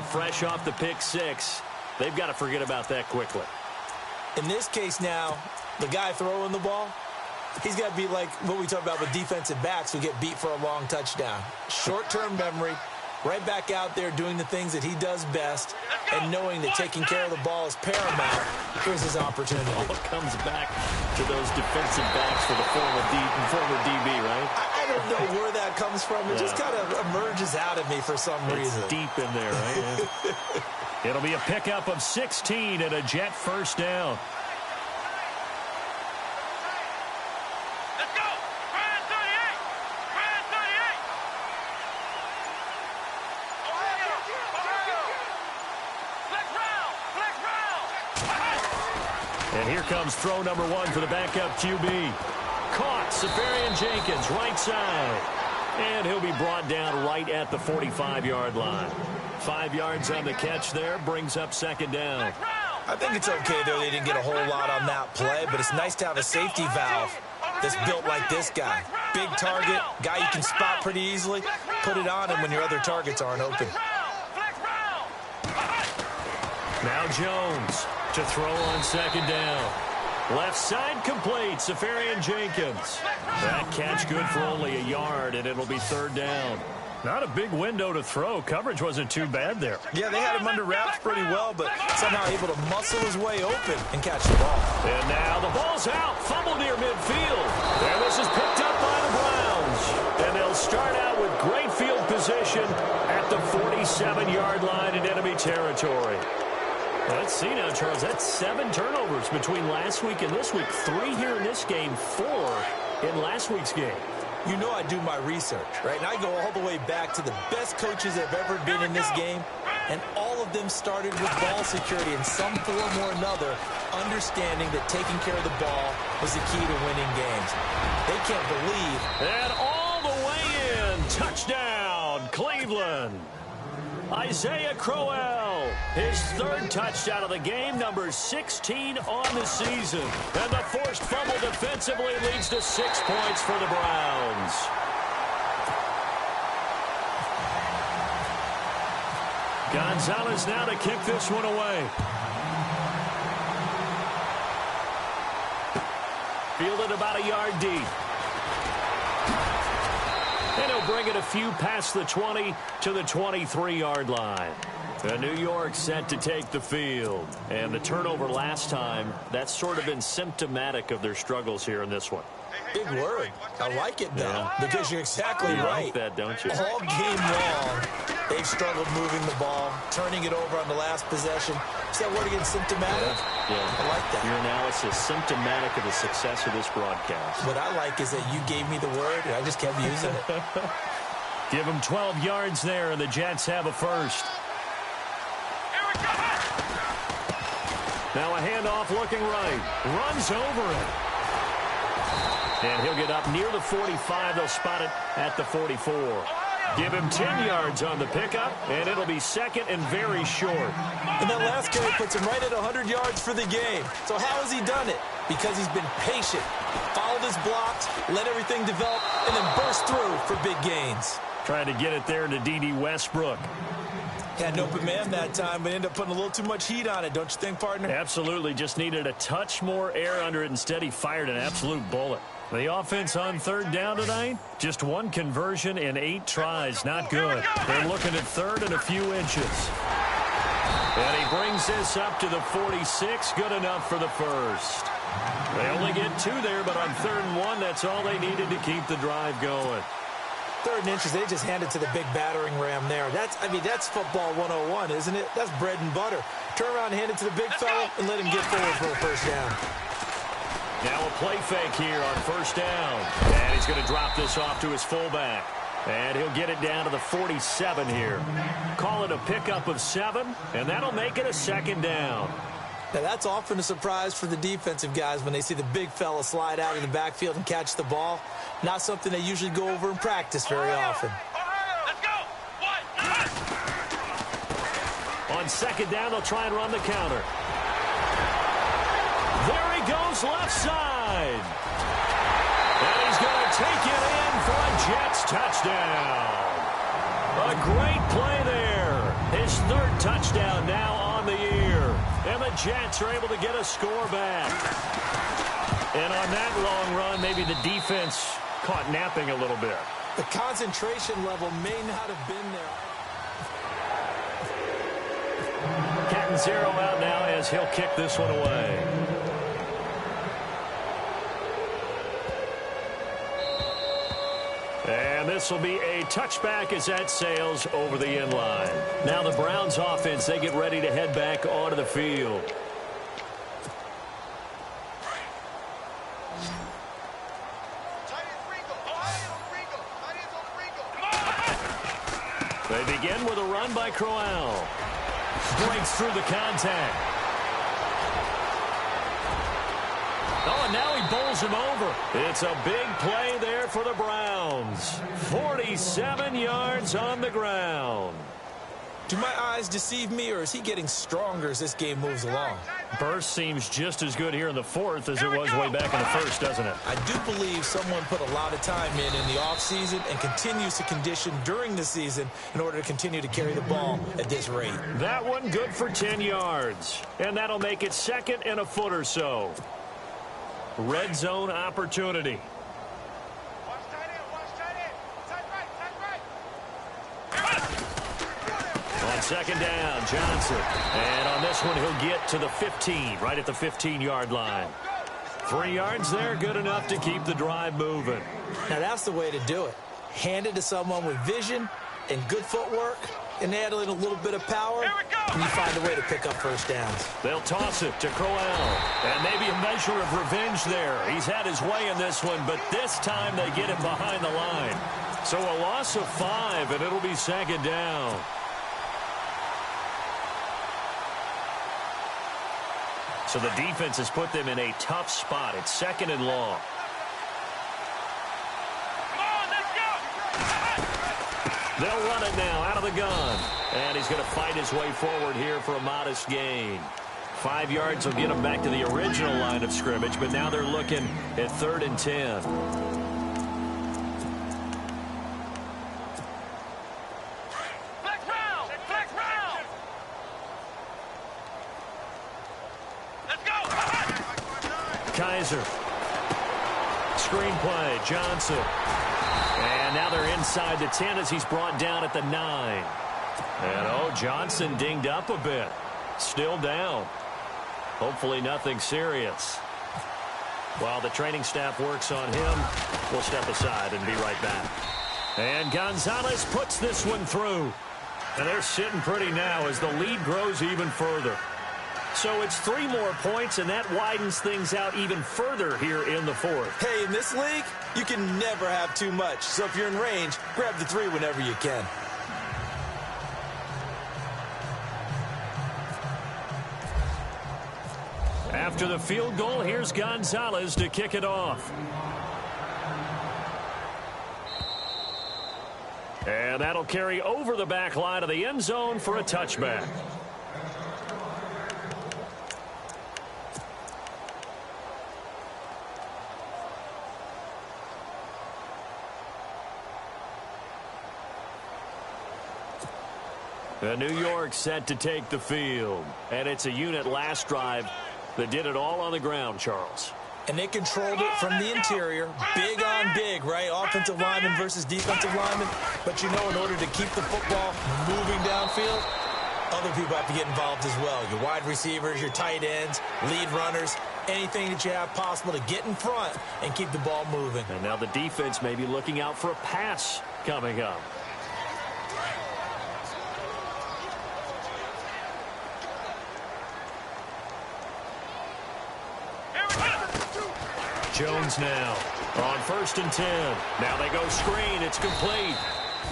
And fresh off the pick six, they've got to forget about that quickly. In this case now, the guy throwing the ball, he's got to be like what we talk about with defensive backs who get beat for a long touchdown. Short-term memory, right back out there doing the things that he does best, and knowing that taking care of the ball is paramount. Here's his opportunity. It all comes back to those defensive backs for the former DB, right? I don't know where that comes from. It just kind of emerges out of me for some reason. It's deep in there, right? It'll be a pickup of 16 and a Jet first down. Let's go! Ryan 38! Ryan 38! Ohio! Ohio! Flex round! Flex round! And here comes throw number one for the backup QB. Caught, Safarian Jenkins, right side. And he'll be brought down right at the 45-yard line. 5 yards on the catch there, brings up second down. I think it's okay, though, they didn't get a whole lot on that play, but it's nice to have a safety valve that's built like this guy. Big target, guy you can spot pretty easily. Put it on him when your other targets aren't open. Now Jones to throw on second down. Left side complete, Safarian Jenkins. That catch good for only a yard, and it'll be third down. Not a big window to throw. Coverage wasn't too bad there. Yeah, they had him under wraps pretty well, but somehow able to muscle his way open and catch the ball. And now the ball's out. Fumble near midfield. And this is picked up by the Browns. And they'll start out with great field position at the 47-yard line in enemy territory. Let's see now, Charles. That's 7 turnovers between last week and this week. 3 here in this game, 4 in last week's game. You know I do my research, right? And I go all the way back to the best coaches that have ever been in this game, and all of them started with ball security in some form or another, understanding that taking care of the ball was the key to winning games. They can't believe. And all the way in. Touchdown, Cleveland. Isaiah Crowell, his 3rd touchdown of the game, number 16 on the season. And the forced fumble defensively leads to 6 points for the Browns. Gonzalez now to kick this one away. Fielded about a yard deep. And he'll bring it a few past the 20 to the 23-yard line. The New York set to take the field. And the turnover last time, that's sort of been symptomatic of their struggles here in this one. Big word. I like it, though, because you're exactly right. You like that, don't you? All game long, they've struggled moving the ball, turning it over on the last possession. Is that word again, symptomatic? Yeah. I like that. Your analysis, symptomatic of the success of this broadcast. What I like is that you gave me the word, and I just kept using it. Give them 12 yards there, and the Jets have a first. Now a handoff looking right. Runs over it. And he'll get up near the 45. They'll spot it at the 44. Give him 10 yards on the pickup, and it'll be second and very short. And that last carry puts him right at 100 yards for the game. So how has he done it? Because he's been patient, followed his blocks, let everything develop, and then burst through for big gains. Trying to get it there to D.D. Westbrook. Had an open man that time, but ended up putting a little too much heat on it, don't you think, partner? Absolutely. Just needed a touch more air under it. Instead, he fired an absolute bullet. The offense on third down tonight, just 1 conversion in 8 tries. Not good. They're looking at third and a few inches. And he brings this up to the 46. Good enough for the first. They only get 2 there, but on 3rd and 1, that's all they needed to keep the drive going. 3rd and inches, they just hand it to the big battering ram there. That's football 101, isn't it? That's bread and butter. Turn around and hand it to the big fella and let him get forward for a first down. Now a play fake here on first down. And he's going to drop this off to his fullback. And he'll get it down to the 47 here. Call it a pickup of 7, and that'll make it a second down. Now, that's often a surprise for the defensive guys when they see the big fella slide out in the backfield and catch the ball. Not something they usually go over in practice very often. Let's go! On second down, they'll try and run the counter. There he goes, left side. And he's going to take it in for a Jets touchdown. A great play there. His third touchdown now on the year. And the Jets are able to get a score back. And on that long run, maybe the defense caught napping a little bit. The concentration level may not have been there. Cat and zero out now as he'll kick this one away. And this will be a touchback as that sails over the end line. Now the Browns offense, they get ready to head back onto the field. They begin with a run by Crowell. Breaks through the contact. Oh, and now he bowls him over. It's a big play there for the Browns. 47 yards on the ground. Do my eyes deceive me, or is he getting stronger as this game moves along? Burst seems just as good here in the fourth as it was way back in the first, doesn't it? I do believe someone put a lot of time in the offseason and continues to condition during the season in order to continue to carry the ball at this rate. That one good for 10 yards. And that'll make it second and a foot or so. Red zone opportunity. On second down, Johnson. And on this one, he'll get to the 15, right at the 15-yard line. 3 yards there, good enough to keep the drive moving. Now, that's the way to do it. Hand it to someone with vision and good footwork, and add in a little bit of power, and you find a way to pick up first downs. They'll toss it to Crowell. And maybe a measure of revenge there. He's had his way in this one, but this time they get him behind the line. So a loss of 5, and it'll be second down. So the defense has put them in a tough spot. It's second and long. They'll run it now out of the gun. And he's going to fight his way forward here for a modest gain. 5 yards will get him back to the original line of scrimmage, but now they're looking at 3rd and 10. Kaiser. Screenplay, Johnson. And now they're inside the 10 as he's brought down at the 9. And, Johnson dinged up a bit. Still down. Hopefully nothing serious. While the training staff works on him, we'll step aside and be right back. And Gonzalez puts this one through. And they're sitting pretty now as the lead grows even further. So it's 3 more points, and that widens things out even further here in the fourth. Hey, in this league, you can never have too much. So if you're in range, grab the 3 whenever you can. After the field goal, here's Gonzalez to kick it off. And that'll carry over the back line of the end zone for a touchback. New York set to take the field. And it's a unit last drive that did it all on the ground, Charles. And they controlled it from the interior. Big on big, right? Offensive lineman versus defensive lineman. But you know, in order to keep the football moving downfield, other people have to get involved as well. Your wide receivers, your tight ends, lead runners, anything that you have possible to get in front and keep the ball moving. And now the defense may be looking out for a pass coming up. Jones now on 1st and 10. Now they go screen. It's complete.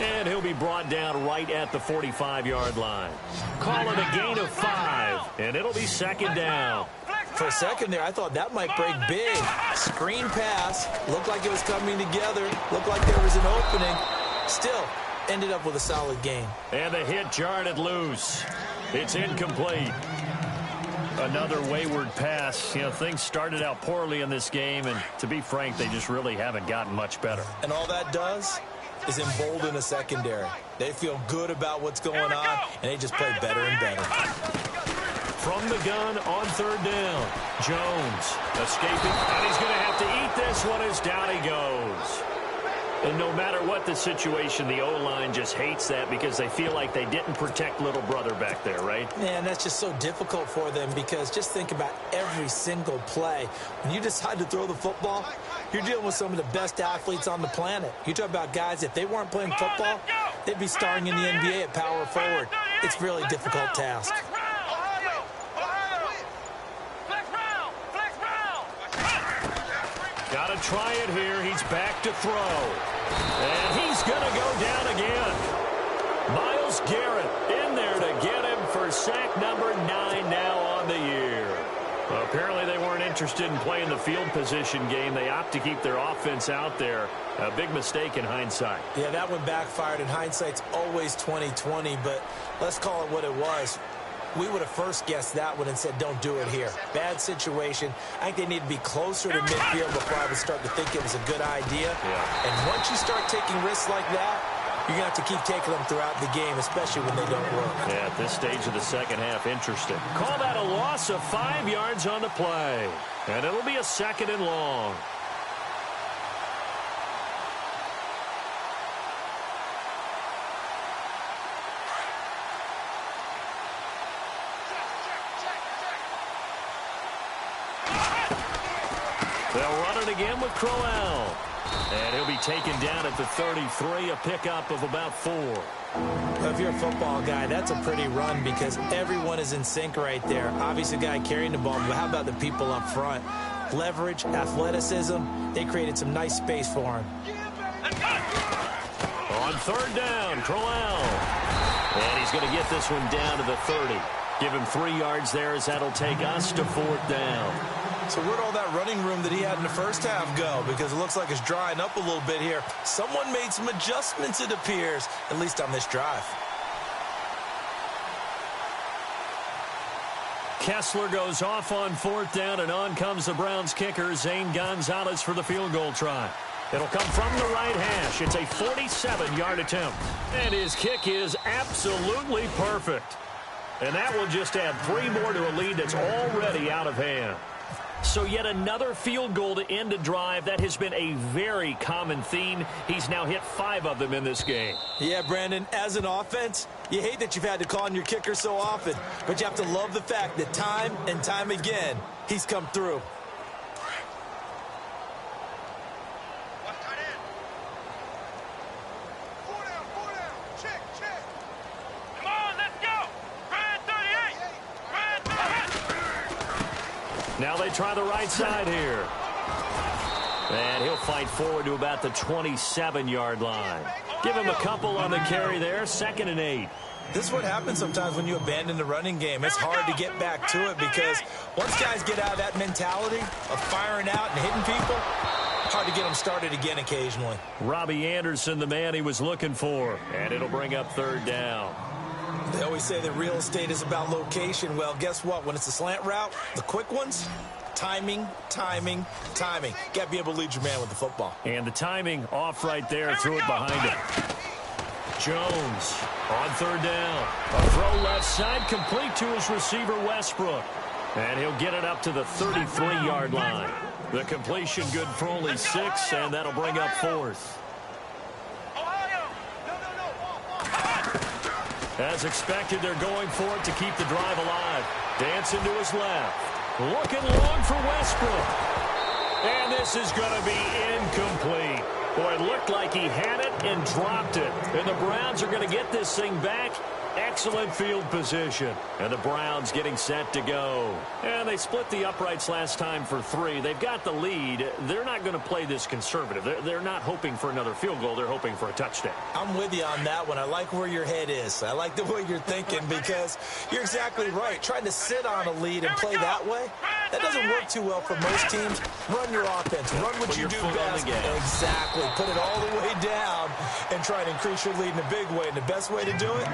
And he'll be brought down right at the 45-yard line. Call it a gain of 5, and it'll be second down. For a second there, I thought that might break big. Screen pass. Looked like it was coming together. Looked like there was an opening. Still, ended up with a solid gain. And the hit jarred it loose. It's incomplete. Another wayward pass. You know, things started out poorly in this game, and to be frank, they just really haven't gotten much better. And all that does, is embolden the secondary. They feel good about what's going on, and they just play better and better. From the gun on third down, Jones escaping, and he's going to have to eat this one as down he goes. And no matter what the situation, the O-line just hates that because they feel like they didn't protect little brother back there, right? Man, that's just so difficult for them because just think about every single play. When you decide to throw the football, you're dealing with some of the best athletes on the planet. You talk about guys, if they weren't playing football, they'd be starring in the NBA at power forward. It's a really difficult task. Got to try it here. He's back to throw. And he's going to go down again. Myles Garrett in there to get him for sack number 9 now on the year. Well, apparently they weren't interested in playing the field position game. They opt to keep their offense out there. A big mistake in hindsight. Yeah, that one backfired. In hindsight's always 20/20, but let's call it what it was. We would have first guessed that one and said, don't do it here. Bad situation. I think they need to be closer to midfield before I would start to think it was a good idea. Yeah. And once you start taking risks like that, you're going to have to keep taking them throughout the game, especially when they don't work. Yeah, at this stage of the second half, interesting. Call that a loss of 5 yards on the play. And it'll be a 2nd and long. They'll run it again with Crowell. And he'll be taken down at the 33, a pickup of about 4. If you're a football guy, that's a pretty run because everyone is in sync right there. Obviously, the guy carrying the ball, but how about the people up front? Leverage, athleticism, they created some nice space for him. On third down, Crowell. And he's going to get this one down to the 30. Give him 3 yards there as that'll take us to 4th down. So where'd all that running room that he had in the first half go? Because it looks like it's drying up a little bit here. Someone made some adjustments, it appears, at least on this drive. Kessler goes off on 4th down, and on comes the Browns kicker, Zane Gonzalez, for the field goal try. It'll come from the right hash. It's a 47-yard attempt. And his kick is absolutely perfect. And that will just add 3 more to a lead that's already out of hand. So yet another field goal to end a drive. That has been a very common theme. He's now hit 5 of them in this game. Yeah, Brandon, as an offense, you hate that you've had to call on your kicker so often, but you have to love the fact that time and time again, he's come through. Now they try the right side here. And he'll fight forward to about the 27-yard line. Give him a couple on the carry there. 2nd and 8. This is what happens sometimes when you abandon the running game. It's hard to get back to it because once guys get out of that mentality of firing out and hitting people, hard to get them started again occasionally. Robbie Anderson, the man he was looking for. And it'll bring up 3rd down. They always say that real estate is about location. Well, guess what? When it's a slant route, the quick ones, timing, timing, timing. Got to be able to lead your man with the football. And the timing off right there. Threw it behind him. Jones on 3rd down. A throw left side, complete to his receiver, Westbrook. And he'll get it up to the 33-yard line. The completion good for only 6, and that'll bring up 4th. As expected, they're going for it to keep the drive alive. Dancing to his left. Looking long for Westbrook. And this is going to be incomplete. Boy, it looked like he had it and dropped it. And the Browns are going to get this thing back. Excellent field position. And the Browns getting set to go. And they split the uprights last time for 3. They've got the lead. They're not going to play this conservative. They're not hoping for another field goal. They're hoping for a touchdown. I'm with you on that one. I like where your head is. I like the way you're thinking because you're exactly right. Trying to sit on a lead and play that way, that doesn't work too well for most teams. Run your offense. Run what you do best. Exactly. Put it all the way down and try to increase your lead in a big way. And the best way to do it,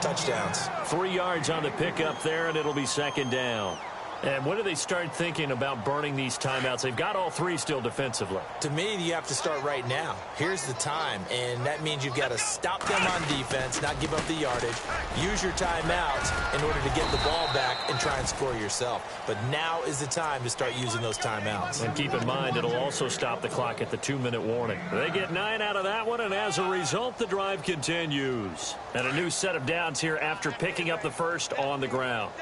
touchdowns. 3 yards on the pickup there, and it'll be 2nd down. And when do they start thinking about burning these timeouts? They've got all three still defensively. To me, you have to start right now. Here's the time, and that means you've got to stop them on defense, not give up the yardage, use your timeouts in order to get the ball back and try and score yourself. But now is the time to start using those timeouts. And keep in mind, it'll also stop the clock at the 2-minute warning. They get 9 out of that one, and as a result, the drive continues. And a new set of downs here after picking up the first on the ground.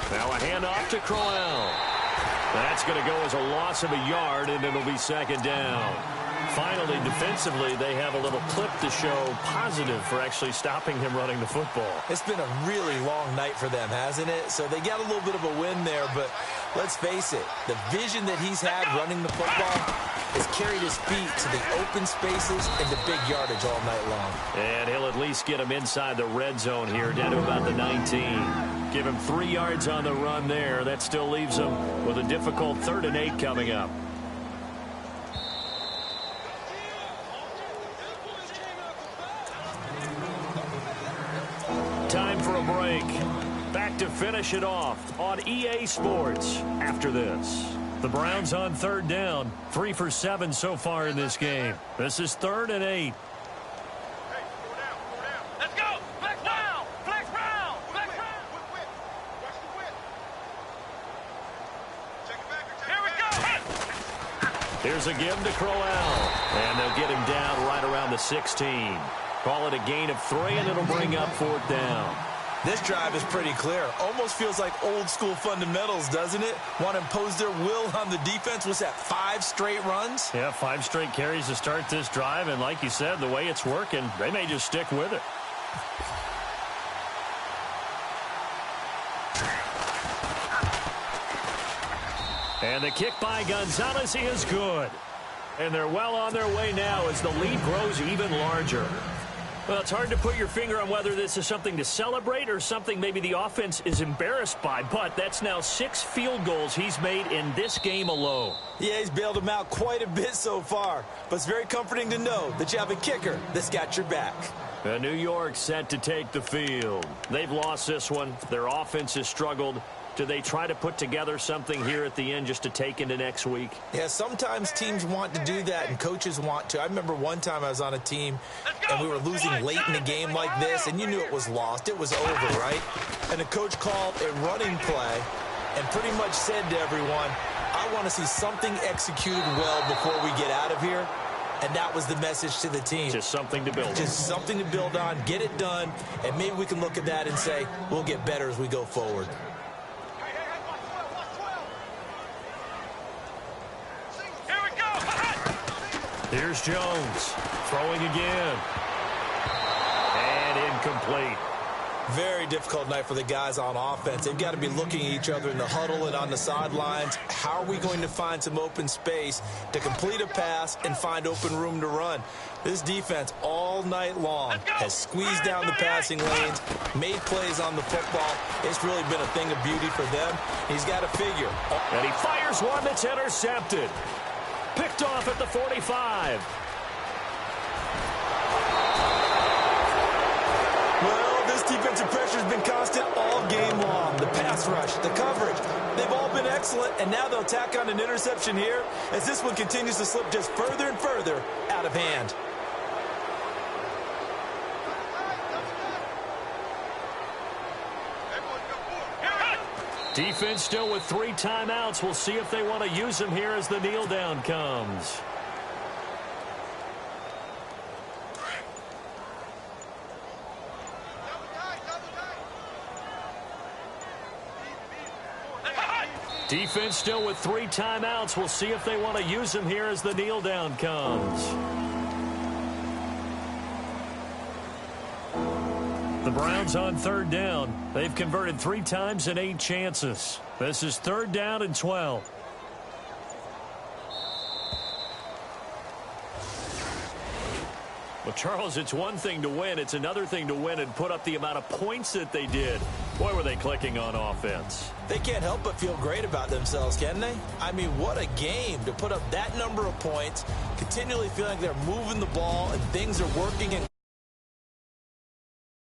Now a handoff to Crowell. That's going to go as a loss of a yard, and it'll be second down. Finally, defensively, they have a little clip to show positive for actually stopping him running the football. It's been a really long night for them, hasn't it? So they got a little bit of a win there, but let's face it, the vision that he's had running the football has carried his feet to the open spaces and the big yardage all night long. And he'll at least get him inside the red zone here, down to about the 19. Give him 3 yards on the run there. That still leaves him with a difficult 3rd and 8 coming up. Time for a break. Back to finish it off on EA Sports after this. The Browns on 3rd down. 3 for 7 so far in this game. This is 3rd and 8. Let's go! Flex round! Flex round! Flex round! Here we go! Here's a give to Crowell. And they'll get him down right around the 16. Call it a gain of 3, and it'll bring up 4th down. This drive is pretty clear. Almost feels like old school fundamentals, doesn't it? Want to impose their will on the defense. Was that 5 straight runs? Yeah, 5 straight carries to start this drive, and like you said, the way it's working, they may just stick with it. And the kick by Gonzalez is good. And they're well on their way now as the lead grows even larger. Well, it's hard to put your finger on whether this is something to celebrate or something maybe the offense is embarrassed by, but that's now 6 field goals he's made in this game alone. Yeah, he's bailed them out quite a bit so far, but it's very comforting to know that you have a kicker that's got your back. New York set to take the field. They've lost this one. Their offense has struggled. Do they try to put together something here at the end just to take into next week? Yeah, sometimes teams want to do that and coaches want to. I remember one time I was on a team and we were losing late in a game like this, and you knew it was lost. It was over, right? And the coach called a running play and pretty much said to everyone, I want to see something executed well before we get out of here. And that was the message to the team. Just something to build on. Just something to build on, get it done, and maybe we can look at that and say, we'll get better as we go forward. Here's Jones, throwing again. And incomplete. Very difficult night for the guys on offense. They've got to be looking at each other in the huddle and on the sidelines. How are we going to find some open space to complete a pass and find open room to run? This defense all night long has squeezed down the passing lanes, made plays on the football. It's really been a thing of beauty for them. He's got to figure. And he fires one that's intercepted. Picked off at the 45. Well, this defensive pressure has been constant all game long. The pass rush, the coverage, they've all been excellent, and now they'll tack on an interception here as this one continues to slip just further and further out of hand. Defense still with 3 timeouts. We'll see if they want to use them here as the kneel down comes. Defense still with 3 timeouts. We'll see if they want to use them here as the kneel down comes. The Browns on 3rd down. They've converted 3 times in 8 chances. This is 3rd down and 12. Well, Charles, it's one thing to win. It's another thing to win and put up the amount of points that they did. Boy, were they clicking on offense. They can't help but feel great about themselves, can they? I mean, what a game to put up that number of points, continually feeling like they're moving the ball and things are working. And